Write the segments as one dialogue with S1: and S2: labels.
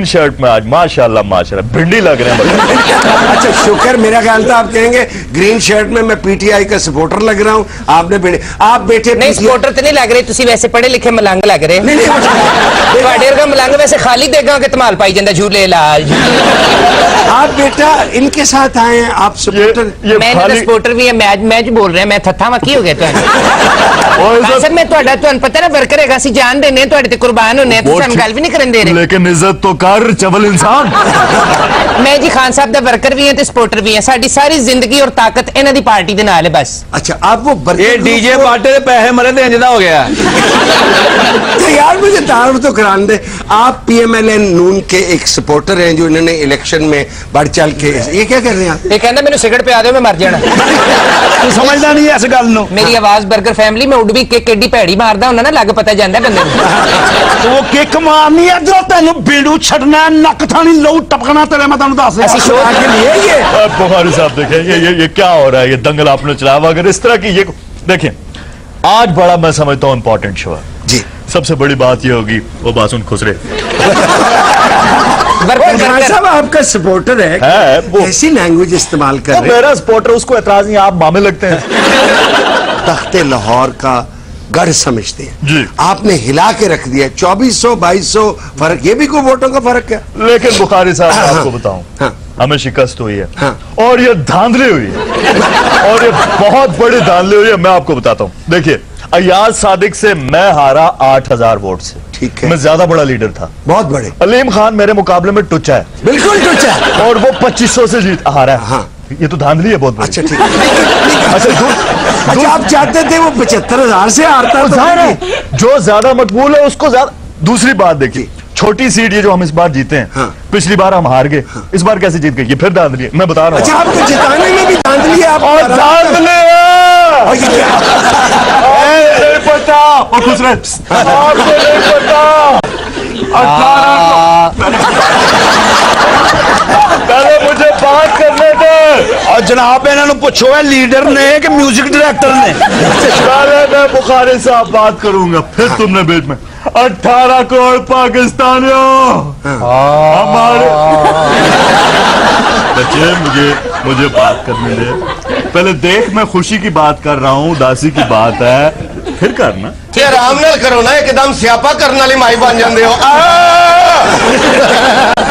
S1: Green shirt में आज माशाल्लाह माशाल्लाह भिंडी लग रहे हैं।
S2: अच्छा शुक्र, मेरा ख्याल था आप कहेंगे ग्रीन शर्ट में मैं पीटीआई का सपोर्टर लग रहा हूँ। आपने आप बेटे
S3: नहीं सपोर्टर तो नहीं लग रहे, तुसी वैसे पढ़े लिखे मलंग लग रहे। नहीं मलंग वैसे खाली देगा कि तमाल पाई जाता झूले लाल।
S2: आप बेटा इनके साथ आए हैं, आप सपोर्टर?
S3: मैं सपोर्टर भी है, मैच बोल रहे हैं, मैं थत्था मक्की हो गया तो मैं तुहाडा पता ना वर्कर है, ਅਸੀਂ जान देने तुहाडे ते कुर्बान होने तो ਸਾਨੂੰ ਗੱਲ भी नहीं करन दे रहे।
S1: लेकिन इज्जत तो कर चवल इंसान।
S3: मैं जी खान साहब दा वर्कर भी है ते सपोर्टर भी है, साडी सारी जिंदगी और ताकत इन्हां दी पार्टी दे नाल है बस।
S2: अच्छा आप वो
S4: ये डीजे पार्टी दे पैसे मरे ते इंजदा हो गया।
S2: तो यार मुझे तारुफ तो कराने दे, आप पीएमएलएन नून के एक सपोर्टर हैं जो इन्होंने इलेक्शन में बढ़ चल के, ये क्या कर रहे हैं?
S3: ये कहंदा मैनू सिगरेट पिया दो मैं मर जाना।
S4: तू समझदा नहीं इस गल नु।
S3: मेरी आवाज बर्गर फैमिली में उड़ भी किक एडी भैड़ी मारदा हुंदा ना, लग पता जांदा बंदे नूं।
S4: तो वो किक मारनी है जो तेनू बीड़ू छड़ना नक थानी लहू टपकना तेरे मैं तेनू दस
S3: ऐसी शो
S2: के लिए ये
S1: बुखारी साहब देखें ये क्या हो रहा है, ये दंगल आपने चलाया अगर इस तरह की ये देखें। आज बड़ा मैं समझता हूँ इंपॉर्टेंट शो है
S2: जी।
S1: सबसे बड़ी बात ये होगी वो बासुन खुसरे
S2: साहब आपका सपोर्टर है
S1: वो
S2: ऐसी लैंग्वेज इस्तेमाल कर रहे हैं।
S1: मेरा सपोर्टर, उसको एतराज नहीं, आप मामे लगते हैं।
S2: तख्ते लाहौर का गढ़ समझते हैं
S1: जी।
S2: आपने हिला के रख दिया। 2400-2200 फर्क, ये भी कोई वोटों का फर्क है।
S1: लेकिन बुखारी साहब मैं आपको बताऊं,
S2: हाँ।
S1: हमें शिकस्त हुई है
S2: हाँ।
S1: और ये धांधली हुई है और ये बहुत बड़ी धांधली हुई है। मैं आपको बताता हूं, देखिए अयाज सादिक से मैं हारा 8000 वोट से।
S2: ठीक है,
S1: मैं ज्यादा बड़ा लीडर था,
S2: बहुत बड़े।
S1: अलीम खान मेरे मुकाबले में टुच्चा है,
S2: बिल्कुल टुच्चा है
S1: और वो 2500 से जीत हारा है।
S2: हाँ।
S1: ये तो धांधली है बहुत बड़ी।
S2: अच्छा ठीक है। अच्छा आप चाहते थे वो 75,000 से हारता
S1: तो
S2: तो
S1: जाहिर है जो ज्यादा मकबूल है उसको ज्यादा। दूसरी बात देखिए, छोटी सीट ये जो हम इस बार जीते हैं,
S2: हाँ।
S1: पिछली बार हम हार गए, हाँ। इस बार कैसे जीत गए? ये फिर धांधली है, मैं बता रहा हूँ।
S2: अच्छा आपको जिताने में भी धांधली है? आप
S1: और धांधली है।
S2: और ये क्या?
S1: नहीं पता और खुश रहे, आपको नहीं पता। 18 पहले मुझे बात करने दे।
S4: और जनाब इन्होंने पूछो है लीडर ने कि म्यूजिक डायरेक्टर ने?
S1: पहले मैं बुखारी साहब बात करूंगा, फिर तुमने बीच में। 18 करोड़ पाकिस्तानियों हमारे। बच्चे मुझे बात करने दे पहले। देख मैं खुशी की बात कर रहा हूँ, उदासी की बात है, फिर करना।
S5: आराम नाल करो ना, एकदम स्यापा करने वाली माई बन जाते हो।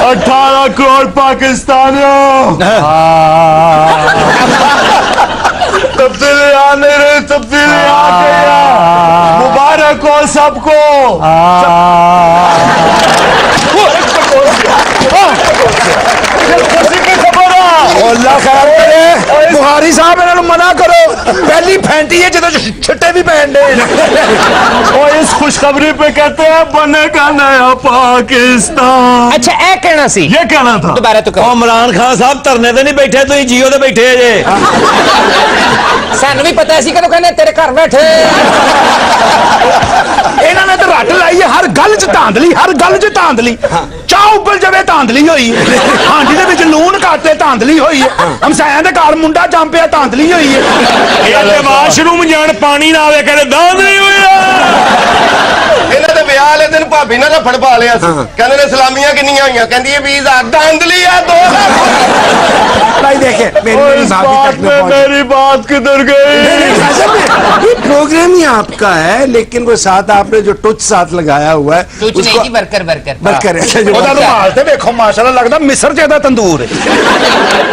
S1: 18 करोड़ पाकिस्तानियों तब्दीली आ नहीं रही, तब्दीली आ गई। मुबारक हो सबको।
S4: अल्लाह खैर करे। बुखारी साहब इन्होंने मना करो, पहली फैंटी है जो छिट्टे भी पहन दे।
S1: और इस खुशखबरी पे कहते हैं बनेगा नया पाकिस्तान।
S3: अच्छा ए कहना सी,
S1: ये कहना था।
S3: दोबारा तो कहो।
S4: इमरान खान साहब धरने ते नहीं बैठे, तुम जियो ते बैठे जे।
S3: सानू भी पता सी कदों कहने तेरे घर बैठे।
S4: इन्होंने तो रट लाई है, हर गल च धांधली, हर गल च धांधली। चाह उबल जावे धांधली होई, हांडी दे विच लून काटे धांधली होई है, हमसायां दे घर मुंडा जम पिया धांधली होई है।
S1: ये वाशरूम जान पानी ना आवे करे धांधली हुई है।
S5: इन्हां दे विआह वाले दिन भाभी ने रफड़ पा लिया सी, कहंदे ने सलामियां किन्नियां होईयां, कहंदी 20,000 धांधली है 2,000।
S2: भाई देखे मेरी भाभी तक
S1: मेरी बात किधर गई?
S2: ये प्रोग्राम ही आपका है, लेकिन वो साथ आपने जो टुच साथ लगाया हुआ है
S3: कुछ नहीं जी, वर्कर वर्कर
S2: वर्कर है।
S4: ओदा रुमाल ते देखो माशाल्लाह लगदा मिस्र ज्यादा तंदूर है।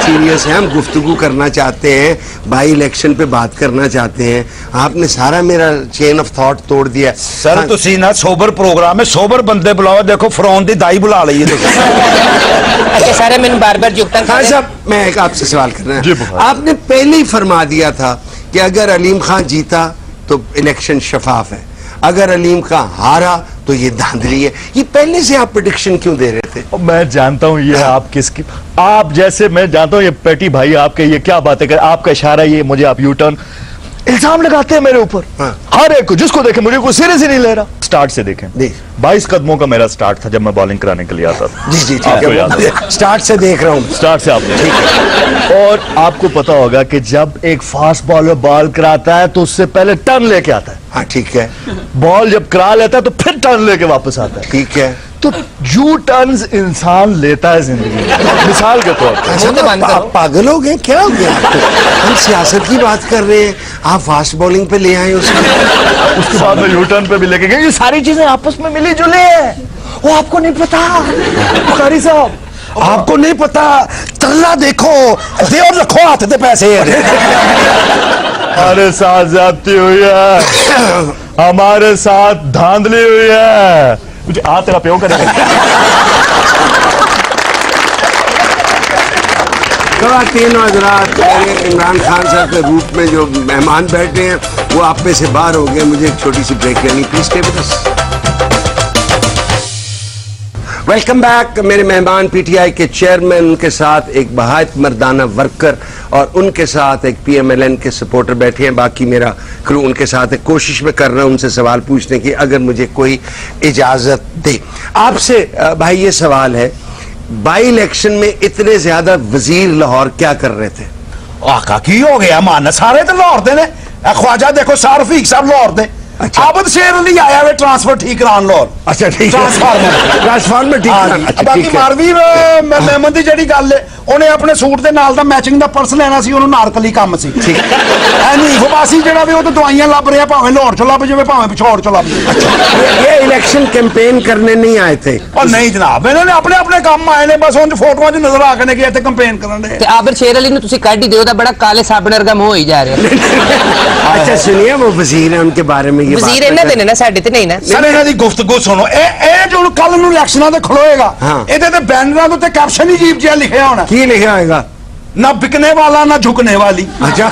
S2: सीरियस है, हम गुफ्तगू करना चाहते हैं, बाई इलेक्शन पे बात करना चाहते हैं। आपने सारा मेरा चेन ऑफ थॉट तोड़ दिया।
S4: सर तुसी ना सोबर प्रोग्राम है, सोबर बंदे बुलाओ। देखो फरौन दी दाई बुला ली है।
S3: अच्छा सारे मैंने बार-बार जुगतन
S2: खान साहब मैं एक आपसे सवाल करना
S1: जी,
S2: है। आपने पहले ही फरमा दिया था कि अगर अलीम खान जीता तो इलेक्शन शफाफ है, अगर अलीम खान हारा तो ये धांधली है। ये पहले से आप प्रेडिक्शन क्यों दे रहे थे?
S1: मैं जानता हूँ ये आप किसकी, आप जैसे मैं जानता हूँ ये पेटी भाई आपके ये क्या बातें कर, आपका इशारा ये मुझे आप यू टर्न इल्जाम लगाते हैं मेरे ऊपर। हर एक को जिसको देखे मुझे कोई सीरियस ही नहीं ले रहा। स्टार्ट से देखें, 22 कदमों का मेरा स्टार्ट था जब मैं बॉलिंग कराने के लिए आता था।
S2: जी जी ठीक है, स्टार्ट से देख रहा हूँ।
S1: स्टार्ट से आपने ठीक है। और आपको पता होगा कि जब एक फास्ट बॉलर बॉल कराता है तो उससे पहले टर्न लेके आता है।
S2: हाँ ठीक है।
S1: बॉल जब करा लेता है तो फिर टर्न लेके वापस आता है।
S2: ठीक है।
S1: तो यू टर्न्स इंसान लेता है जिंदगी में। मिसाल के तौर पर
S3: मुंह तो बंद करो।
S2: आप पागल हो गए, क्या हो गया आपको? हम सियासत की बात कर रहे हैं, आप फास्ट बॉलिंग पे ले आए उसको।
S1: उसके बाद में यू टर्न पे भी लेके गए। ये सारी चीजें आपस में मिली जुली है, वो आपको नहीं पता बुखारी साहब।
S4: आपको नहीं पता, तरला देखो, दे और रखो हाथ दे पैसे।
S1: हमारे साथ ज्यादती हुई है, हमारे साथ धांधली हुई है। मुझे आ तेरा प्यो करेगा।
S2: खवातीन और हज़रात, मेरे इमरान खान साहब के रूप में जो मेहमान बैठे हैं वो आप में से बाहर हो गए। मुझे एक छोटी सी ब्रेक लेनी, please stay with us. Welcome back. मेरे मेहमान पीटीआई के चेयरमैन, उनके साथ एक बहायत मर्दाना वर्कर और उनके साथ एक पीएमएलएन के सपोर्टर बैठे हैं। बाकी मेरा क्रू उनके साथ एक कोशिश में कर रहा हूं उनसे सवाल पूछने की, अगर मुझे कोई इजाजत दे। आपसे भाई ये सवाल है, बाई इलेक्शन में इतने ज्यादा वजीर लाहौर क्या कर रहे थे?
S4: आका की हो गया मान, सारे तो लाहौर दे ने। ख्वाजा देखो, सारफीक साहब लाहौर दे।
S2: अच्छा।
S4: आबद शेर अली आया वे ट्रांसफर ठीक करान लाहौर।
S2: अच्छा ठीक है,
S4: ट्रांसफार्मर
S2: ठीक है। अच्छा,
S4: बाकी
S2: ठीक है।
S4: मारवी मेहमन ਦੀ ਜਿਹੜੀ ਗੱਲ ਹੈ, ਉਹਨੇ ਆਪਣੇ ਸੂਟ ਦੇ ਨਾਲ ਦਾ ਮੈਚਿੰਗ ਦਾ ਪਰਸ ਲੈਣਾ ਸੀ, ਉਹਨੂੰ ਨਾਰਕਲੀ ਕੰਮ ਸੀ।
S2: ਠੀਕ
S4: ਐ ਨਹੀਂ ਫਬਾਸੀ ਜਿਹੜਾ ਵੀ ਉਹ ਤਾਂ ਦਵਾਈਆਂ ਲੱਭ ਰਿਹਾ, ਭਾਵੇਂ ਲਾਹੌਰ ਚ ਲੱਭ ਜਾਵੇ ਭਾਵੇਂ ਪਿਛੋੜ ਚ ਲੱਭ ਜਾਵੇ।
S2: ये इलेक्शन कैंपेन करने नहीं आए थे।
S4: और नहीं जनाब, ਇਹਨਾਂ ਨੇ ਆਪਣੇ ਆਪਣੇ ਕੰਮ ਆਏ ਨੇ, ਬਸ ਉਹਨਾਂ ਫੋਟੋਆਂ 'ਚ ਨਜ਼ਰ ਆ ਕੇ ਨੇ ਕਿ ਇੱਥੇ ਕੰਪੇਨ ਕਰਨ ਦੇ।
S3: ਤੇ ਆਬਰ ਸ਼ੇਰ ਅਲੀ ਨੂੰ ਤੁਸੀਂ ਕੱਢ ਹੀ ਦਿਓ, ਉਹਦਾ ਬੜਾ ਕਾਲੇ ਸਾਬਣ ਵਰਗਾ ਮੂੰਹ ਹੋਈ ਜਾ ਰਿਹਾ।
S2: अच्छा सुनिए, वो वजीर है, उनके बारे में ये
S3: ਵਜ਼ੀਰ ਇਹਨਾਂ ਦੇ ਨੇ ਨਾ, ਸਾਡੇ ਤੇ ਨਹੀਂ ਨਾ।
S4: ਸਰ ਇਹਨਾਂ ਦੀ ਗੁਫ਼ਤਗੂ ਸੁਣੋ। ਇਹ ਜੋ ਕੱਲ ਨੂੰ ਇਲੈਕਸ਼ਨਾਂ ਤੇ ਖਲੋਏਗਾ,
S2: हाँ।
S4: ਇਹਦੇ ਤੇ ਬੈਨਰਾਂ ਦੇ ਉੱਤੇ ਕੈਪਸ਼ਨ ਹੀ ਅਜੀਬ ਜਿਹਾ ਲਿਖਿਆ ਹੋਣਾ,
S2: की लिखा होगा?
S4: ना बिकने वाला ना झुकने वाली।
S2: अच्छा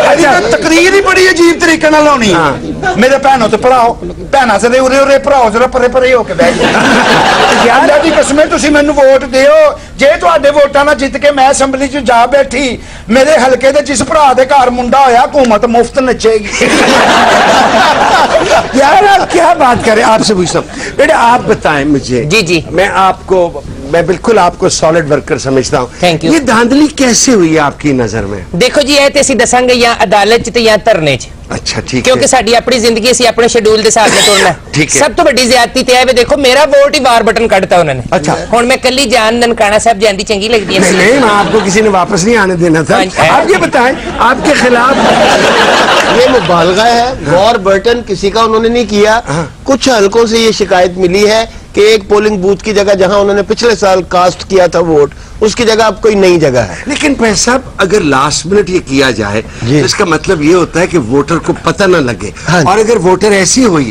S4: अच्छा, तकरीर ही बड़ी अजीब तरीके नाल होनी है। मेरे भैनों ते भराओ, भैनां से उरे उरे भराओ, जरा परे परे होके बैठ जाओ। अल्लाह दी कसम तुसीं मैनूं वोट दिओ, जे तुहाडे वोटां नाल जित के मैं असैंबली च जा बैठी, मेरे हलके दे जिस भरा दे घर मुंडा होया, हुकूमत मुफ्त नचेगी।
S2: यार आप क्या बात करें, आपसे पूछता हूँ बेटा, आप बताएं मुझे।
S3: जी, जी।
S2: मैं बिल्कुल आपको सॉलिड वर्कर समझता हूँ।
S3: Thank you।
S2: ये धांधली कैसे हुई आपकी नजर में?
S3: ਦੇਖੋ ਜੀ, ਇਹ ਤੇ ਅਸੀਂ ਦੱਸਾਂਗੇ ਜਾਂ ਅਦਾਲਤ 'ਚ ਤੇ ਜਾਂ ਧਰਨੇ 'ਚ,
S2: अच्छा ठीक
S3: ਕਿਉਂਕਿ
S2: है।
S3: ਸਾਡੀ ਆਪਣੀ ਜ਼ਿੰਦਗੀ ਅਸੀਂ ਆਪਣੇ ਸ਼ਡਿਊਲ ਦੇ ਹਿਸਾਬ ਨਾਲ ਤੁਰਨਾ।
S2: ਠੀਕ ਹੈ।
S3: ਸਭ ਤੋਂ ਵੱਡੀ ਜ਼ਿਆਦਤੀ ਤੇ ਇਹ ਵੇ, ਦੇਖੋ ਮੇਰਾ ਵੋਟ ਹੀ ਵਾਰ ਬਟਨ ਕੱਢਤਾ ਉਹਨਾਂ ਨੇ।
S2: अच्छा।
S3: ਹੁਣ ਮੈਂ ਕੱਲੀ ਜਾਨ ਨਨਕਾਣਾ ਸਾਹਿਬ ਜਾਂਦੀ ਚੰਗੀ ਲੱਗਦੀ ਹੈ।
S2: नहीं नहीं, मैं आपको किसी ने वापस नहीं आने देना था।
S3: हाँ।
S2: आप ये बताएं, आपके खिलाफ
S5: ये मुबालगा है, वॉर बर्टन किसी का उन्होंने नहीं किया। कुछ हलकों से ये शिकायत मिली है कि एक पोलिंग बूथ की जगह जहां उन्होंने पिछले साल कास्ट किया था वोट, उसकी जगह अब कोई नई जगह है।
S2: लेकिन भाई साहब, अगर लास्ट मिनट ये किया जाए तो इसका मतलब ये होता है कि वोटर को पता न लगे।
S5: हाँ।
S2: और अगर वोटर ऐसी हुई,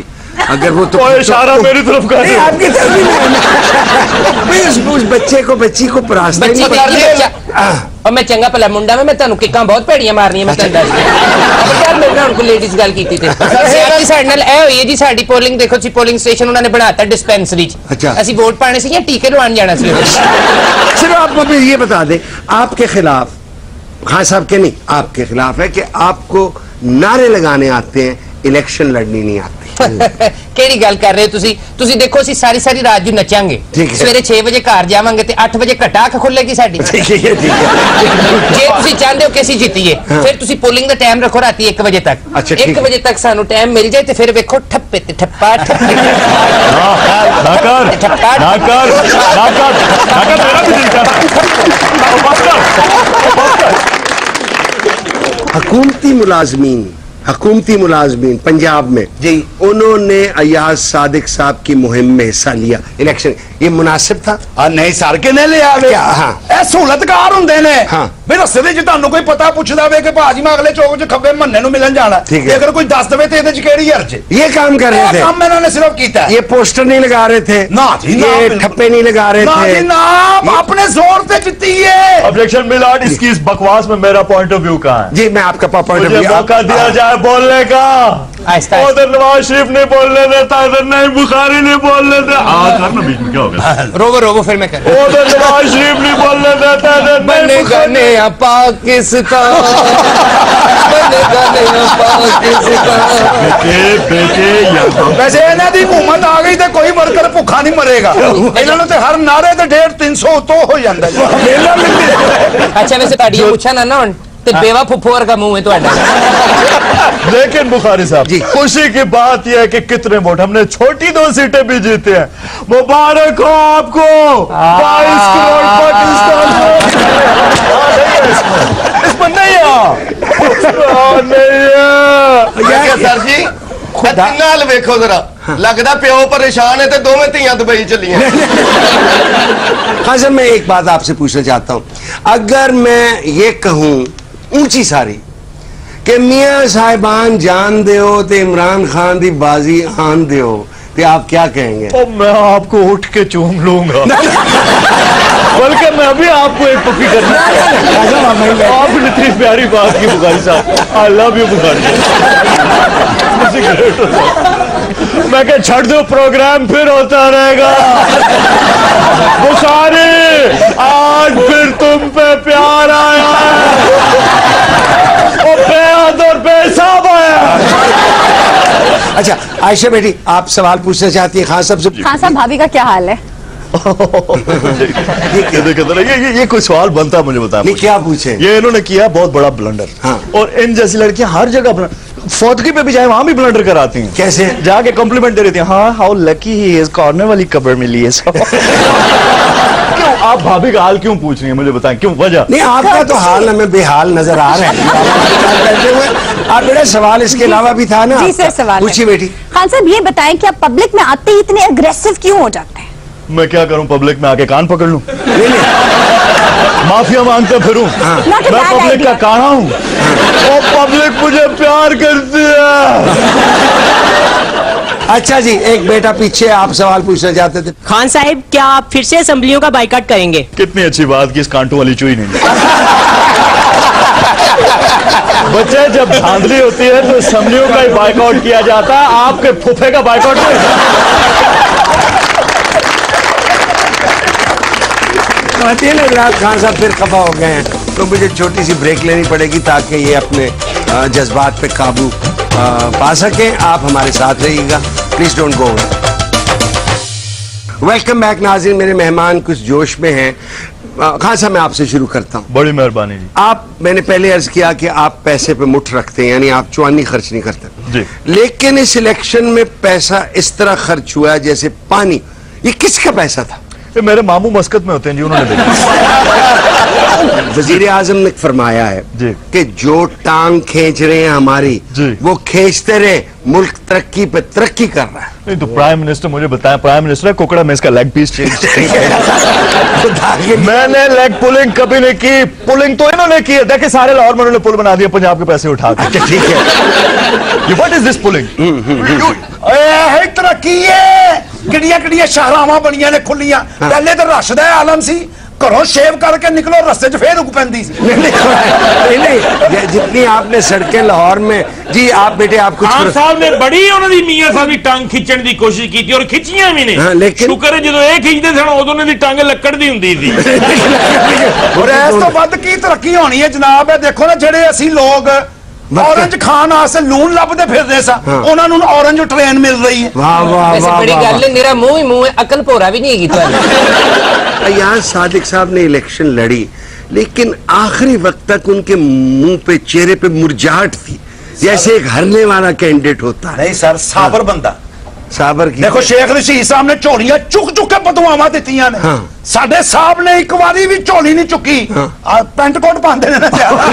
S2: अगर वो तो
S1: इशारा मेरी तरफ कर
S2: नहीं, आपकी तरफ ही नहीं। उस बच्चे को, बच्ची को रास्ता ही
S3: ਬੱਚੀ
S2: नहीं
S3: ਦੇਖੀ
S2: पता।
S3: ਬੱਚਾ, ਔਰ ਮੈਂ ਚੰਗਾ ਭਲਾ ਮੁੰਡਾ ਮੈਂ ਤੁਹਾਨੂੰ ਕਿੱਕਾਂ ਬਹੁਤ ਭੈੜੀਆਂ ਮਾਰਨੀਆਂ ਮੈਂ ਤੁਹਾਨੂੰ ਦੱਸ ਯਾਰ। ਮੇਰੇ ਨਾਲ ਹੁਣ ਕੋਈ ਲੇਡੀਜ਼ ਗੱਲ ਕੀਤੀ ਤੇ ਸਿਆਸੀ ਸਾਡੇ ਨਾਲ ਇਹ ਹੋਈ ਹੈ ਜੀ। ਸਾਡੀ ਪੋਲਿੰਗ ਦੇਖੋ ਜੀ, ਪੋਲਿੰਗ ਸਟੇਸ਼ਨ ਉਹਨਾਂ ਨੇ ਬਣਾਤਾ ਡਿਸਪੈਂਸਰੀ 'ਚ।
S2: अच्छा।
S3: ਅਸੀਂ ਵੋਟ ਪਾਣੇ ਸੀ ਜਾਂ ਟੀਕੇ ਲਵਾਉਣ ਜਾਣਾ ਸੀ।
S2: सिर्फ आप मुझे ये बता दें, आपके खिलाफ, खान साहब के नहीं, आपके खिलाफ है कि आपको नारे लगाने आते हैं, इलेक्शन लड़नी नहीं आती।
S3: ਕਿਹੜੀ ਗੱਲ ਕਰ ਰਹੇ ਹੋ ਤੁਸੀਂ? ਤੁਸੀਂ ਦੇਖੋ ਅਸੀਂ ਸਾਰੀ ਸਾਰੀ ਰਾਤ ਜੂ ਨੱਚਾਂਗੇ,
S2: ਠੀਕ ਹੈ।
S3: ਸਵੇਰੇ 6 ਵਜੇ ਘਰ ਜਾਵਾਂਗੇ ਤੇ 8 ਵਜੇ ਘਟਾ ਅੱਖ ਖੁੱਲੇਗੀ ਸਾਡੀ।
S2: ठीक है, ठीक है।
S3: ਜੇ ਤੁਸੀਂ ਚਾਹੁੰਦੇ ਹੋ ਕਿ ਅਸੀਂ ਜਿੱਤੀਏ, ਫਿਰ ਤੁਸੀਂ ਪੋਲਿੰਗ ਦਾ ਟਾਈਮ ਰੱਖੋ ਰਾਤੀ 1 ਵਜੇ ਤੱਕ।
S2: ਅੱਛਾ, ਠੀਕ
S3: 1
S2: ਹੈ।
S3: ਵਜੇ ਤੱਕ ਸਾਨੂੰ ਟਾਈਮ ਮਿਲ ਜਾਏ ਤੇ ਫਿਰ ਵੇਖੋ ਠੱਪੇ ਤੇ ਠੱਪਾ ਠੱਪੇ
S1: ना कर
S3: ठप्पा
S1: ना कर ना कर ना कर, मेरा भी दिल कर। बस कर।
S2: हुकूमती मुलाजमीन पंजाब में
S5: जी।
S2: उन्होंने अयाज सादिक साहब की मुहिम में हिस्सा लिया। इलेक्शन ये मुनासिब था?
S4: ਨਹੀਂ ਸਰ ਕਿਨੇ ਲਿਆ ਵੇ?
S2: ਕਿਆ? ਹਾਂ।
S4: ਇਹ ਸਹੂਲਤਕਾਰ ਹੁੰਦੇ ਨੇ।
S2: ਹਾਂ।
S4: ਵੀ ਰਸਤੇ ਦੇ ਚ ਤੁਹਾਨੂੰ ਕੋਈ ਪਤਾ ਪੁੱਛਦਾ ਵੇ ਕਿ ਭਾਜੀ ਮੈਂ ਅਗਲੇ ਚੌਕ 'ਚ ਖੱਬੇ ਮੰਨੇ ਨੂੰ ਮਿਲਣ ਜਾਣਾ,
S2: ਠੀਕ ਹੈ।
S4: ਤੇ ਅਗਰ ਕੋਈ ਦੱਸ ਦੇਵੇ ਤੇ ਇਹਦੇ 'ਚ ਕਿਹੜੀ ਹਰਜ ਹੈ?
S2: ये काम कर
S4: ਇਹ
S2: रहे थे?
S4: ਕੰਮ ਇਹਨਾਂ ਨੇ ਸਿਰਫ ਕੀਤਾ ਹੈ।
S2: ये पोस्टर नहीं लगा रहे थे?
S4: ना जी, ना,
S2: ये
S4: बिल्कुल।
S2: ठप्पे नहीं लगा रहे
S4: ਨਾ ਜੀ
S2: थे?
S4: ਨਾ, अपने जोर से जीती है।
S1: ऑब्जेक्शन मिलाड, इसकी इस बकवास में मेरा पॉइंट ऑफ व्यू कहाँ है?
S2: जी, मैं आपका पॉइंट ऑफ
S1: मुझे
S2: व्यू
S1: मौका दिया जाए बोलने का।
S3: आहिस्ता
S1: उधर नवाज शरीफ नहीं बोलने देता, इधर नहीं बुखारी नहीं बोलने देता। करना बीच में क्या हो गया?
S3: रोवो रोवो फिर मैं कर
S1: उधर नवाज शरीफ नहीं बोलने देता, इधर नहीं
S3: बनेगा
S1: बुखारी।
S3: नया पाकिस्तान, बनेगा नया पाकिस्तान।
S1: बेटे या
S4: वैसे ਇਹਨਾਂ ਦੀ ਹਕੂਮਤ ਆ ਗਈ ਤੇ ਕੋਈ ਵਰਕਰ ਭੁੱਖਾ ਨਹੀਂ ਮਰੇਗਾ। ਇਹਨਾਂ ਨੂੰ ਤੇ ਹਰ ਨਾਰੇ ਤੇ 150-300 ਉਤੋਂ ਹੋ ਜਾਂਦਾ ਜੀ।
S3: अच्छा वैसे ਤੁਹਾਡੀ ਪੁੱਛਾ ਨਾ ਹੁਣ ते बेवा फुफ्फो वर्गा मुंह है तुम्हारा।
S1: लेकिन बुखारी साहब
S2: जी।
S1: खुशी की बात यह है कि कितने वोट हमने छोटी 2 सीटें भी जीते हैं। मुबारक हो आपको 22 करोड़ पाकिस्तान इसमें नहीं है
S5: सर जी नाल वेखो जरा लगता प्यो परेशान है तो दोवें धियां दुबई चलियां।
S2: हाँ सर, मैं एक बात आपसे पूछना चाहता हूं, अगर मैं ये कहूं ऊंची सारी कि मियां साहिबान जान दो तो इमरान खान दी बाजी आन दो, तो आप क्या कहेंगे?
S1: तो मैं आपको उठ के चूम लूंगा। बल्कि मैं अभी आपको एक पप्पी करना आपने इतनी प्यारी बात की बुखारी साहब। I love you Bukhari. मैं क्या छड़ दो, प्रोग्राम फिर होता रहेगा। बुखारी आज फिर तुम पे प्यार आया है, और बेहद और बेहिसाब आया।
S2: अच्छा आयशा बेटी, आप सवाल पूछना चाहती हैं खान साहब से?
S6: खान साहब, भाभी का क्या हाल है?
S1: ये कोई सवाल बनता मुझे बताया।
S2: नहीं, क्या पूछे?
S1: ये इन्होंने किया बहुत बड़ा ब्लंडर।
S2: हाँ।
S1: और इन जैसी लड़कियां हर जगह फौतगी पे भी जाए वहां भी ब्लंडर कराती हैं।
S2: कैसे?
S1: जाके कॉम्प्लीमेंट दे रही थी, हाँ how lucky he is, corner वाली कब्र मिली है। क्यों आप भाभी का हाल क्यों पूछ रही हैं, मुझे बताएं क्यों, वजह?
S2: नहीं, आपका तो हाल हमें बेहाल नजर आ रहा है करते हुए। आप बेटा सवाल इसके अलावा भी था ना?
S6: जी सर, सवाल
S2: पूछिए बेटी।
S6: खान साहब, ये बताएं कि आप पब्लिक में आते ही इतने अग्रेसिव क्यों हो जाते हैं?
S1: मैं क्या करूं, पब्लिक में आके कान पकड़ लूं,
S2: नहीं,
S1: माफिया मांगते फिरूं?
S6: Not a
S1: मैं
S6: bad
S1: पब्लिक का
S6: idea.
S1: काना हूं, और पब्लिक मुझे प्यार करती है।
S2: अच्छा जी, एक बेटा पीछे आप सवाल पूछना चाहते थे।
S7: खान साहब, क्या आप फिर से असेंबलियों का बाइकाट करेंगे?
S1: कितनी अच्छी बात की, इस कांटों वाली चुई नहीं। बच्चे जब धांधली होती है तो असेंबलियों का ही बाइकआउट किया जाता है, आपके फुफे का बाइकआउट नहीं।
S2: खान साहब फिर खफा हो गए हैं, तो मुझे छोटी सी ब्रेक लेनी पड़ेगी ताकि ये अपने जज्बात पे काबू पा सकें। आप हमारे साथ रहिएगा, please don't go. Welcome back नाज़रीन, मेरे मेहमान कुछ जोश में हैं। खान साहब, मैं आपसे शुरू करता हूं।
S1: बड़ी मेहरबानी जी।
S2: मैंने पहले अर्ज किया कि आप पैसे पे मुठ रखते हैं, यानी आप चुआनी खर्च नहीं करते
S1: जी।
S2: लेकिन इस इलेक्शन में पैसा इस तरह खर्च हुआ है जैसे पानी। ये किसका पैसा था?
S1: ये मेरे मामू मस्कत में होते हैं जी, उन्होंने देखा।
S2: वजीर आजम ने फरमाया है
S1: जी
S2: कि जो टांग खींच रहे हैं हमारी,
S1: जी।
S2: वो खींचते रहे, मुल्क तरक्की पे तरक्की कर रहा है।
S1: नहीं तो प्राइम मिनिस्टर मुझे बताया, प्राइम मिनिस्टर है कुकड़ा में इसका लेग पीस चेंज। मैंने लेग पुलिंग कभी नहीं की, पुलिंग तो इन्होंने की है। देखिए सारे लाहौर में उन्होंने पुल बना दिया पंजाब के पैसे उठा के।
S2: ठीक है,
S1: व्हाट इज दिस पुलिंग?
S4: तरक्की है, किड़िया शाहरावां बनिया ने खुलियां। पहले तो रश दा आलम सी, घरों शेव करके निकलो, रस्ते च फिर रुक पैंदी सी।
S2: नहीं, जितनी आपने सड़कें लाहौर में। जी आप बेटे, आप कुछ
S8: खान साहब ने बड़ी उन्होंने मियां साहब की टांग खिंचण की कोशिश की और खिंचियां भी ने।
S2: हाँ, लेकिन
S8: शुक्र है जो ये खिंचते सन उदों ने टांग लक्कड़ दी हुंदी सी।
S4: और इस तो ਵੱਧ की तरक्की होनी है जनाब? है देखो ना, जेडे असी लोग ऑरेंज खान वास्ते लून लभदे फिरदे सा, उन्हां नूं ऑरेंज ट्रेन मिल रही है।
S2: वाह वाह
S3: वैसे
S2: वाह
S3: बड़ी
S2: वाह।
S3: गल है, मेरा मुंह ही मुंह है, अकल भोरा भी नहीं है
S2: यहाँ सादिक साहब ने इलेक्शन लड़ी, लेकिन आखिरी वक्त तक उनके मुंह पे, चेहरे पे मुरझाहट थी, जैसे एक हरने वाला कैंडिडेट होता है।
S4: नहीं सर, साबर बंदा।
S2: साबर की
S4: देखो शेख रशीद साहब ने झोलियां चुक चुक के बदुआवां दित्तियां ने।
S2: हाँ।
S4: साडे साहब ने एक बारी भी झोली नहीं चुकी। पैंट कोट पांदे ने ना ज्यादा।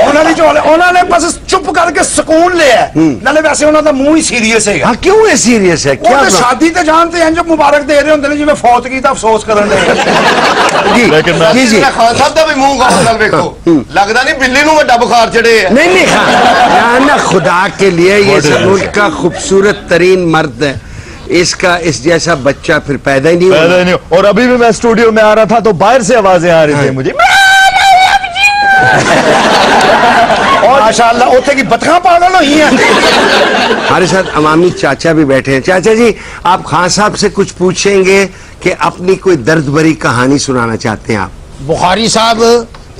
S4: उन्होंने झोले, उन्होंने बस चुप करके सुकून लिया। नाले वैसे उन्होंने मुंह ही सीरियस है।
S2: हाँ, क्यों है सीरियस है? क्या
S4: वो शादी ते जानते हैं जो मुबारक दे रहे होंगे जिवें फौत की तो अफसोस करन दे।
S1: लेकिन मैं-
S2: जी जी,
S5: खान साहब का भी मुंह गौर नाल वेखो, लगदा नहीं बिल्ली नूं वड्डा बुखार चढ़े है।
S2: नहीं ना, खुदा के लिए ये मुल्क का खूबसूरत तरीन मर्द है, इसका इस जैसा बच्चा फिर पैदा ही नहीं
S1: पैदा
S2: हुआ।
S1: ही नहीं। और अभी भी मैं स्टूडियो में आ रहा था तो बाहर से आवाजें आ रही थी मुझे।
S4: और माशाअल्लाह ओथे की बतखा पागल हुई हैं।
S2: हमारे साथ अवामी चाचा भी बैठे हैं। चाचा जी, आप खान साहब से कुछ पूछेंगे कि अपनी कोई दर्द भरी कहानी सुनाना चाहते हैं आप?
S9: बुखारी साहब,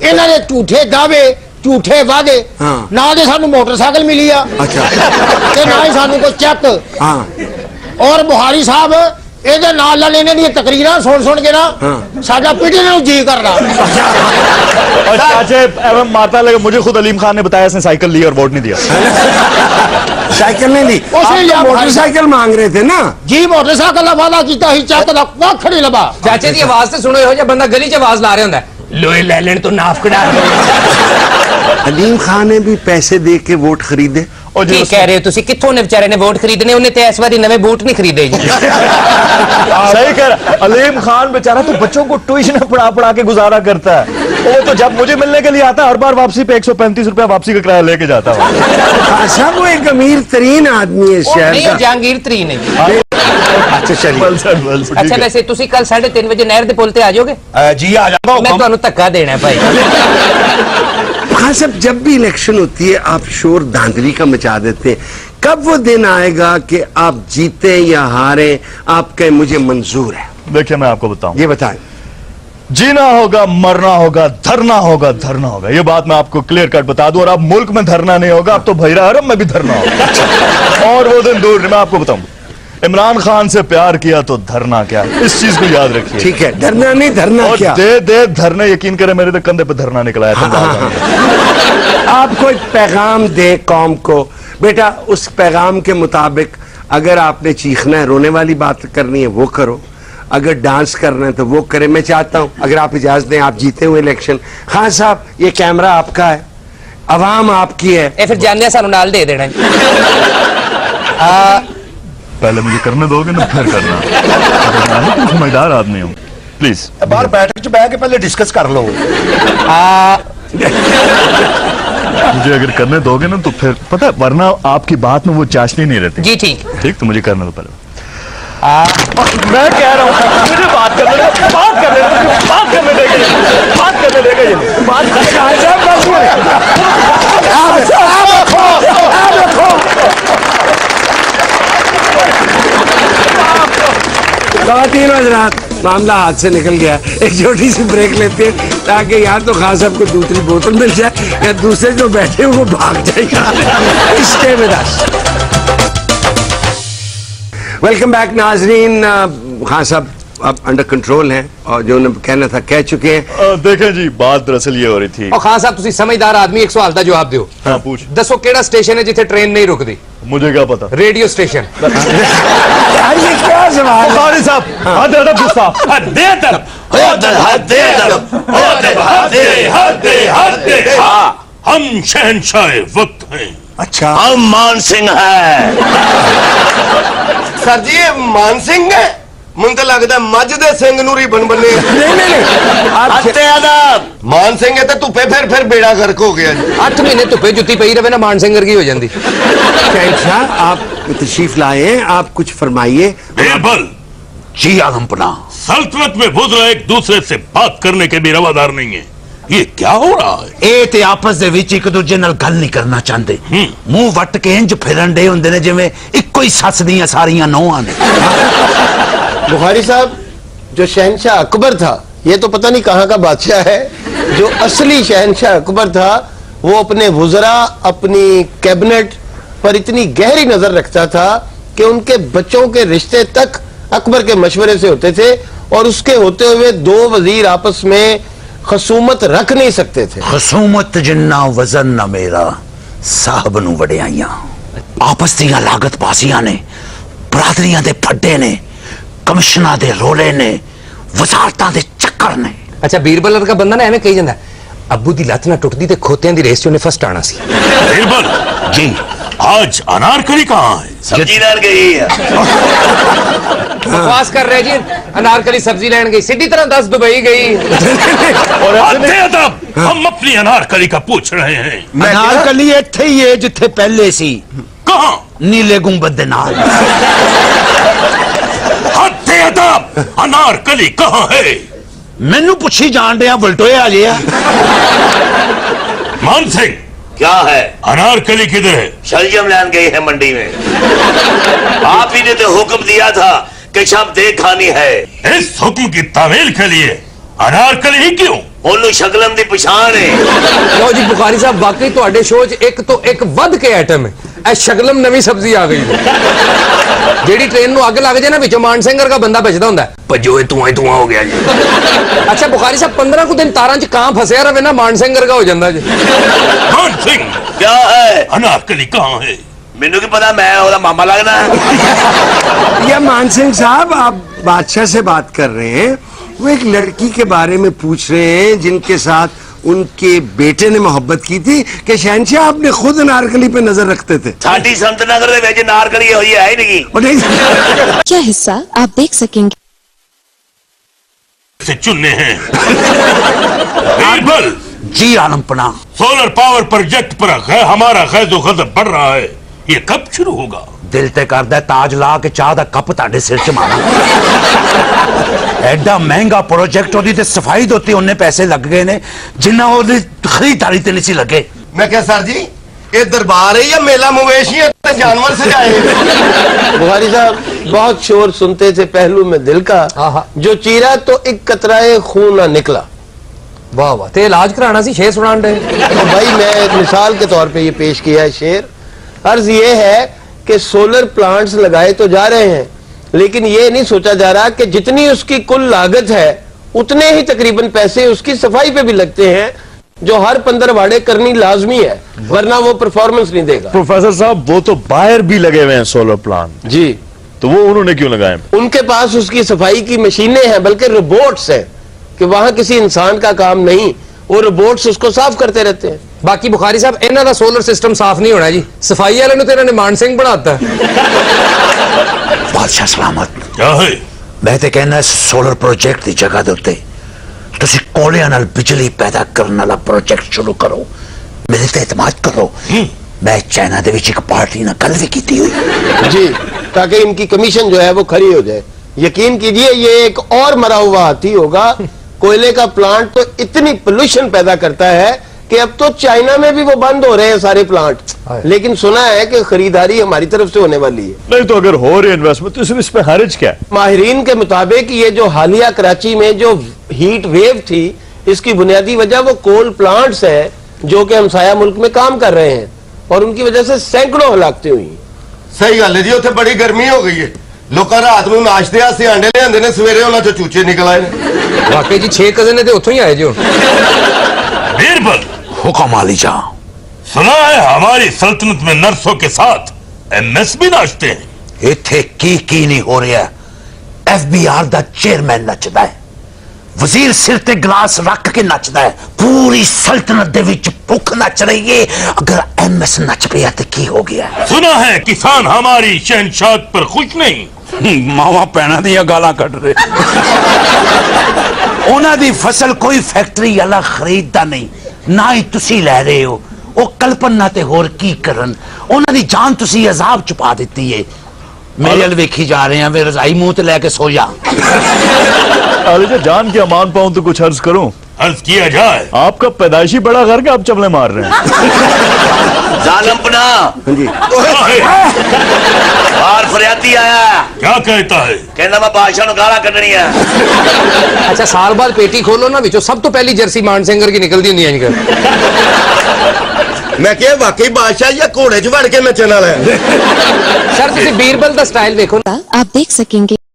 S9: इन्होंने झूठे दावे, झूठे वादे,
S2: हाँ।
S9: ना दे सानू मोटरसाइकिल मिली आ,
S2: अच्छा।
S9: ते ना ही सानू कोई चेक।
S2: हाँ,
S9: और बुखारी साहब, ਇਹਦੇ ਨਾਲ ਨਾਲ ਇਹਨਾਂ ਦੀਆਂ ਤਕਰੀਰਾਂ ਸੁਣ ਕੇ ਨਾ ਸਾਡਾ ਪੀਟੀ ਨੂੰ ਜੀ ਕਰਦਾ।
S1: और चाचे एवं माता लगे मुझे खुद अलीम खान ने बताया इसने साइकिल ली और वोट नहीं दिया।
S2: साइकिल नहीं ली,
S9: उसे लिया
S2: मोटरसाइकिल मांग रहे थे ना
S9: जी मोटरसाइकिल ਦਾ ਵਾਦਾ ਕੀਤਾ ਸੀ ਚੱਕ ਦਾ ਕੱਖ ਨਹੀਂ ਲੱਭਾ।
S3: ਚਾਚੇ ਦੀ ਆਵਾਜ਼ ਤੇ ਸੁਣੋ, ਇਹੋ ਜਿਹਾ ਬੰਦਾ ਗਲੀ 'ਚ ਆਵਾਜ਼ ਲਾ ਰਿਹਾ ਹੁੰਦਾ ਲੋਹੇ ਲੈ ਲੈਣ ਤੋਂ ਨਾਫ ਕਢਾ
S2: अलीम खान ने भी पैसे दे के वोट खरीदे।
S1: और
S3: ਕੀ ਕਹਿ ਰਹੇ ਹੋ ਤੁਸੀਂ? ਕਿੱਥੋਂ ਨੇ ਵਿਚਾਰੇ ਨੇ ਵੋਟ ਖਰੀਦਨੇ? ਉਹਨੇ ਤੇ ਇਸ ਵਾਰੀ ਨਵੇਂ ਬੂਟ ਨਹੀਂ ਖਰੀਦੇ ਜੀ।
S1: सही कह रहा अलीम खान बेचारा तो बच्चों को ट्यूशन पढ़ा के गुजारा करता है। वो तो जब मुझे मिलने के लिए आता है हर बार वापसी पे 135 रुपया वापसी का किराया लेके जाता है।
S2: अच्छा, वो एक अमीर तरीन आदमी है शहर
S3: ਨਹੀਂ,
S2: का।
S3: ਉਹ ਜਹਾਂगीर तरीन है।
S2: अच्छा चलिए।
S3: ਅੱਛਾ ਵੈਸੇ ਤੁਸੀਂ ਕੱਲ 3:30 ਵਜੇ ਨਹਿਰ ਦੇ ਪੁਲ ਤੇ ਆ ਜਾਓਗੇ?
S4: जी आ जाता
S3: ਮੈਂ ਤੁਹਾਨੂੰ ਧੱਕਾ ਦੇਣਾ ਹੈ ਭਾਈ।
S2: हाँ साहब, जब भी इलेक्शन होती है आप शोर धांधली का मचा देते हैं। कब वो दिन आएगा कि आप जीते या हारे, आप कहें मुझे मंजूर है?
S1: देखिए मैं आपको बताऊं,
S2: ये बताएं।
S1: जीना होगा, मरना होगा, धरना होगा, धरना होगा। ये बात मैं आपको क्लियर कट बता दूं। और अब मुल्क में धरना नहीं होगा, अब तो भैरा हरम में भी धरना होगा। और वो दिन दूर नहीं, मैं आपको बताऊं, इमरान खान से प्यार किया तो धरना क्या, इस चीज को याद रखिए।
S2: ठीक है, धरना नहीं, धरना
S1: और
S2: क्या?
S1: दे धरने, यकीन करें मेरे तो कंधे पे धरना निकला है।
S2: आप कोई पैगाम दे कौम को, बेटा उस पैगाम के मुताबिक अगर आपने चीखना है, रोने वाली बात करनी है वो करो, अगर डांस करना है तो वो करे। मैं चाहता हूं अगर आप इजाजत दें, आप जीते हुए इलेक्शन। खान साहब, ये कैमरा आपका है, अवाम आपकी है।
S3: ਇਹ ਫਿਰ ਜਾਣਿਆ ਸਾਨੂੰ ਨਾਲ ਦੇ ਦੇਣਾ।
S1: पहले मुझे करने दोगे ना फिर करना। तुम समझदार आदमी हो, प्लीज
S4: बाहर बैठक च बह के पहले डिस्कस कर लो।
S1: मुझे अगर करने दोगे ना तो फिर पता है, वरना आपकी बात में वो चाशनी नहीं रहती।
S3: जी ठीक।
S1: ठीक, तो मुझे करने दो पहले। मैं कह रहा हूँ मुझे बात करने देगा ये बात करने देगा ये बात
S2: खातिन हज़रात, मामला हाथ से निकल गया। एक छोटी सी ब्रेक लेते हैं ताकि या तो खान साहब को दूसरी बोतल मिल जाए या दूसरे जो बैठे हैं वो भाग जाएगा। Stay with us. Welcome back नाजरीन। खान साहब अब अंडर कंट्रोल हैं और जो उन्होंने कहना था कह चुके हैं।
S1: देखें जी, बात दरअसल ये हो रही थी।
S3: और खान साहब ਤੁਸੀਂ समझदार आदमी, एक सवाल ਦਾ जवाब ਦਿਓ।
S1: हाँ पूछ।
S3: ਦੱਸੋ ਕਿਹੜਾ ਸਟੇਸ਼ਨ ਹੈ ਜਿੱਥੇ ट्रेन नहीं रुकती?
S1: मुझे क्या पता।
S3: Radio station.
S2: यार ये क्या सवाल है?
S1: बुखारी साहब हद अदब गुस्सा
S8: हाँ, हम शहंशाह वक्त हैं।
S2: अच्छा,
S1: हम मान सिंह है।
S5: सर जी ये मान सिंह है, मुझे तो लगता है मज दे सिंह नूं रिबन बने।
S2: नहीं आप
S5: मान सिंह है तो धुप्पे फिर बेड़ा गर्क हो गया जी।
S3: 8 महीने ਧੁੱਪੇ ਜੁੱਤੀ ਪਈ ਰਵੇ ਨਾ मान सिंह वर्गी हो जाती।
S2: शहंशाह आप तशरीफ लाए हैं, आप कुछ फरमाइए।
S8: बीरबल,
S4: जी आलम पना।
S8: सल्तनत में वुज़रा एक दूसरे से बात करने के भी रवादार नहीं है। ये क्या हो रहा है?
S4: ए ते आपस दे विच एक दूजे नाल गल नहीं करना चाहते। मुंह वट के इंज फिरन दे हुंदे ने जिवें इक्को ही सस दियां सारियां नौहां ने।
S5: बुखारी साहब, जो शहनशाह अकबर था ये तो पता नहीं कहाँ का बादशाह है। जो असली शहनशाह अकबर था वो अपने वुज़रा, अपनी कैबिनेट पर इतनी गहरी नजर रखता था कि उनके बच्चों के रिश्ते तक अकबर के मशवरे से होते थे और उसके होते हुए दो वजीर आपस में खसूमत रख नहीं सकते थे।
S4: खसूमत जिन्ना वजन न मेरा साहब नूं वडियाइयां। आपस दियां लागत बाजियां ने, बरादरियां दे फड्डे ने, कमिश्नर दे रोले ने, वजारतां दे चक्कर ने।
S3: अच्छा बीरबल का बंदा ना एवें कही ਜਾਂਦਾ अब्बू दी लत ना टुटदी ते खोतियां दी रेस च उन्हें फर्स्ट आना सी।
S8: बीरबल
S4: जी
S8: आज अनारकली कहाँ है?
S1: सब्जी लेने गई है।
S3: बकवास कर रहे जी, अनारकली सब्जी लेने गई, सीधी तरह 10 दुबई गई।
S1: और ऐसे
S8: अदब, हम अपनी अनारकली का पूछ रहे हैं।
S4: अनारकली इत्थे ही है जिथे पहले सी,
S8: कहाँ?
S4: नीले गुंबद दे नाल।
S8: अदब, अनारकली कहाँ है?
S4: मैनू पुछी जान दिया वलटोए आ गया।
S8: मान सिंह,
S1: क्या है?
S8: अनारकली किधर है?
S1: शलजम लैन गई है मंडी में। आप ही ने तो हुक्म दिया था कि शब देख खानी है।
S8: इस हुक्म की तामील के लिए अनारकली ही क्यों?
S1: ओनू शकलम दी पछाण है।
S3: लो जी बुखारी साहब, वाकई ਤੁਹਾਡੇ ਸ਼ੋਅ 'ਚ ਇੱਕ ਤੋਂ ਇੱਕ ਵੱਧ ਕੇ ਆइटम है। ए शकलम नवी सब्जी आ गई है।
S2: ਜਿਹੜੀ ਟ੍ਰੇਨ ਨੂੰ ਅੱਗ ਲੱਗ ਜਾਏ ਨਾ ਵਿੱਚੋਂ ਮਾਨ ਸਿੰਘ ਵਰਗਾ ਬੰਦਾ ਬਚਦਾ ਹੁੰਦਾ ਭੱਜੋ ਇਹ ਧੂਆਂ ਹੋ ਗਿਆ ਜੀ ਅੱਛਾ ਬੁਖਾਰੀ ਸਾਹਿਬ 15 ਕੁ ਦਿਨ ਤਾਰਾਂ 'ਚ ਕਾਂ ਫਸਿਆ ਰਵੇ ਨਾ ਮਾਨ ਸਿੰਘ ਵਰਗਾ ਹੋ ਜਾਂਦਾ ਜੀ
S8: मान सिंह
S1: क्या है
S8: अनारकली कहाँ है?
S1: मेनू की पता मैं ओदा मामा लगना है।
S2: या मान सिंह साहब आप बादशाह से बात कर रहे हैं वो एक लड़की के बारे में पूछ रहे हैं जिनके साथ उनके बेटे ने मोहब्बत की थी कि शहनशाह आपने खुद अनारकली पे नजर रखते थे
S1: साडी संतनगर दे विच नारकली होई है ही नहीं।
S2: और नहीं
S6: क्या हिस्सा आप देख सकेंगे?
S8: से चुनने हैं बीरबल
S4: जी आलमपना
S8: सोलर पावर प्रोजेक्ट पर हमारा खैजो गजब बढ़ रहा है ये कब शुरू होगा?
S4: दिल ते करदा ताज ला के चाह दा कप ताडे सिर च मारा एडा महंगा प्रोजेक्ट ओदी ते सफाई दोते उन्ने पैसे लग गए ने जिन्ना ओदी खरीदारी ते नहीं सी लगे।
S5: मैं क्या सर जी ये दरबार है या मेला मवेशी है जानवर सजाए बुखारी साहब बहुत शोर सुनते थे पहलू में दिल का जो चीरा तो एक कतराए खून ना निकला।
S2: वाह वाह ते इलाज कराना सी शेर सुनान दे
S5: तो भाई मैं एक मिसाल के तौर पे ये पेश किया है शेर। अर्ज ये है कि सोलर प्लांट्स लगाए तो जा रहे हैं लेकिन ये नहीं सोचा जा रहा कि जितनी उसकी कुल लागत है उतने ही तकरीबन पैसे उसकी सफाई पे भी लगते हैं जो हर 15 वाड़े करनी लाजमी है वरना वो परफॉर्मेंस नहीं देगा।
S1: प्रोफेसर साहब वो तो बाहर भी लगे हुए हैं सोलर प्लांट
S5: जी
S1: तो वो उन्होंने क्यों लगाए?
S5: उनके पास उसकी सफाई की मशीनें हैं बल्कि रोबोट्स हैं कि वहां किसी इंसान का काम नहीं वो रोबोट्स उसको साफ करते रहते हैं।
S2: बाकी बुखारी साहब इन्हों का सोलर सिस्टम साफ नहीं होना जी सफाई वाले तो इन्होंने मान सिंह बनाता
S4: बादशाह सलामत
S8: क्या है?
S4: मैं तो कहना सोलर प्रोजेक्ट की जगह दे उत्ते तुसी कोलियां नाल बिजली पैदा करने वाला प्रोजेक्ट शुरू करो मेरे ते एतमाद करो। मैं चाइना दे विच एक पार्टी नाल गल भी कीती हुई
S5: जी ताकि इनकी कमीशन जो है वो खरी हो जाए। यकीन कीजिए ये एक और मरा हुआ हाथी होगा। कोयले का प्लांट तो इतनी पोल्यूशन पैदा करता है कि अब तो चाइना में भी वो बंद हो रहे हैं सारे प्लांट लेकिन सुना है कि खरीदारी हमारी तरफ से होने वाली है।
S1: नहीं तो अगर हो रही इन्वेस्टमेंट तो सिर्फ इस पे हर्ज क्या है?
S5: माहिरीन के मुताबिक ये जो हालिया कराची में जो हीट वेव थी इसकी बुनियादी वजह वो कोल प्लांट्स है जो कि हमसाया मुल्क में काम कर रहे हैं और उनकी वजह से सैकड़ों हलाकतें हुई।
S9: सही गल है जी उत्थे बड़ी गर्मी हो गई है लोग रात ਨੂੰ ਨਾਸ਼ਤੇ ਆਸੇ ਆਂਡੇ ਲਿਆਂਦੇ ਨੇ ਸਵੇਰੇ ਉਹਨਾਂ ਚੋਂ ਚੂਚੇ ਨਿਕਲ ਆਏ ਨੇ।
S2: वाकई जी 6 कजन ने तो उतों ही आए जी हुण।
S8: बीरबल
S4: हुक्म आली जा
S8: सुना है हमारी सल्तनत में नर्सों के साथ एमएस भी नाचते हैं।
S4: इत्थे की नहीं हो रहा है FBR दा चेयरमैन नचदा है वजीर सिर ते गिलास रख के नचदा है पूरी सल्तनत दे विच भुख नच रही है अगर MS नच पिया तो की हो गया?
S8: सुना है किसान हमारी शहनशाद पर खुश नहीं
S4: मावा पैना दिया गाला कट रहे उन्हां दी फसल कोई फैक्ट्री वाला खरीददा नहीं ना ही तुसी ले रहे हो वो कल्पन ना ते होर की करन उन्हां दी जान तुसी अजाब छुपा दित्ती है। मेरे अल वेखी जा रहे हैं वे रजाई मुंह ते लेके सो जा।
S1: अरे जान क्या मान पाऊं तो कुछ अर्ज करूं?
S8: अर्ज किया जाए।
S1: आपका पैदाइशी बड़ा घर के आप चपले मार रहे हैं।
S2: जालमपना जी
S1: बाहर फरियादी आया
S8: क्या कहता है?
S1: कहना मैं बादशाह नु गाला कटनी है।
S2: अच्छा साल बाद पेटी खोलो ना विचों सब तो पहली जर्सी मान सिंगर की निकलती हुंदी है
S9: मैं क्या वाकई बादशाह या घोड़े च वड़ के नचन वाला है।
S3: सर तुसी बीरबल दा स्टाइल देखो
S6: आप देख सकेंगे